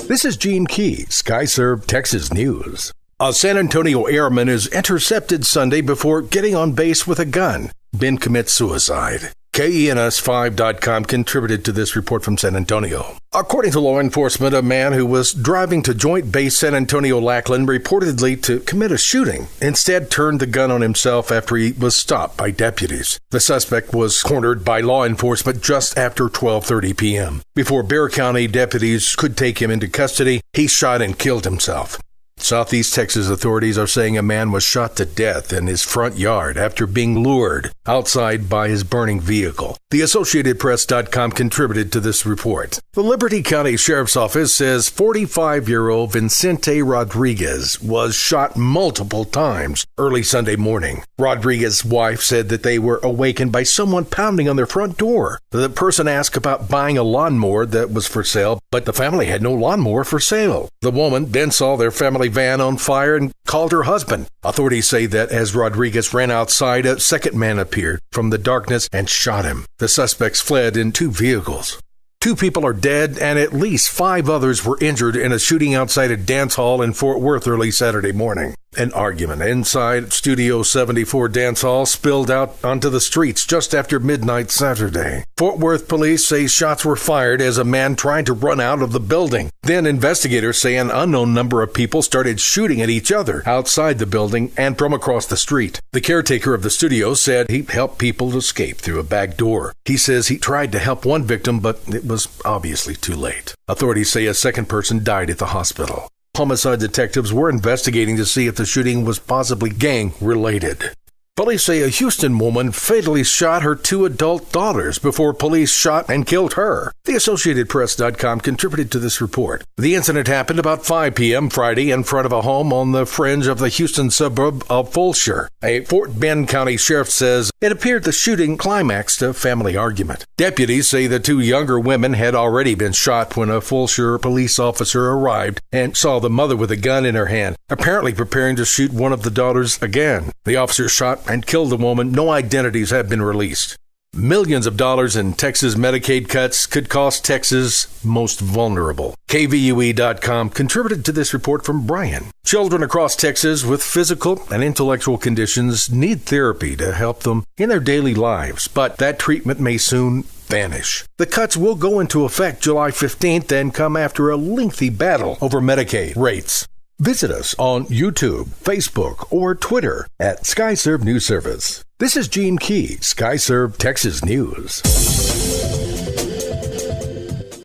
This is Gene Key, Skyserve, Texas News. A San Antonio Airman is intercepted Sunday before getting on base with a gun. Ben commits suicide. KENS5.com contributed to this report from San Antonio. According to law enforcement, a man who was driving to Joint Base San Antonio Lackland reportedly to commit a shooting instead turned the gun on himself after he was stopped by deputies. The suspect was cornered by law enforcement just after 12:30 p.m. Before Bexar County deputies could take him into custody, he shot and killed himself. Southeast Texas authorities are saying a man was shot to death in his front yard after being lured outside by his burning vehicle. The AssociatedPress.com contributed to this report. The Liberty County Sheriff's Office says 45-year-old Vicente Rodriguez was shot multiple times early Sunday morning. Rodriguez's wife said that they were awakened by someone pounding on their front door. The person asked about buying a lawnmower that was for sale, but the family had no lawnmower for sale. The woman then saw their family van on fire and called her husband. Authorities say that as Rodriguez ran outside, a second man appeared from the darkness and shot him. The suspects fled in two vehicles. 2 people are dead and at least 5 others were injured in a shooting outside a dance hall in Fort Worth early Saturday morning. An argument inside Studio 74 dance hall spilled out onto the streets just after midnight Saturday. Fort Worth police say shots were fired as a man tried to run out of the building. Then investigators say an unknown number of people started shooting at each other outside the building and from across the street. The caretaker of the studio said he helped people escape through a back door. He says he tried to help one victim, but it was obviously too late. Authorities say a second person died at the hospital. Homicide detectives were investigating to see if the shooting was possibly gang-related. Police say a Houston woman fatally shot her 2 adult daughters before police shot and killed her. The AssociatedPress.com contributed to this report. The incident happened about 5 p.m. Friday in front of a home on the fringe of the Houston suburb of Fulshear. A Fort Bend County sheriff says it appeared the shooting climaxed a family argument. Deputies say the 2 younger women had already been shot when a Fulshear police officer arrived and saw the mother with a gun in her hand, apparently preparing to shoot one of the daughters again. The officer shot and killed the woman. No identities have been released. Millions of dollars in Texas Medicaid cuts could cost Texas most vulnerable. KVUE.com contributed to this report from Brian. Children across Texas with physical and intellectual conditions need therapy to help them in their daily lives, but that treatment may soon vanish. The cuts will go into effect July 15th and come after a lengthy battle over Medicaid rates. Visit us on YouTube, Facebook, or Twitter at Skyserve News Service. This is Gene Key, Skyserve, Texas News.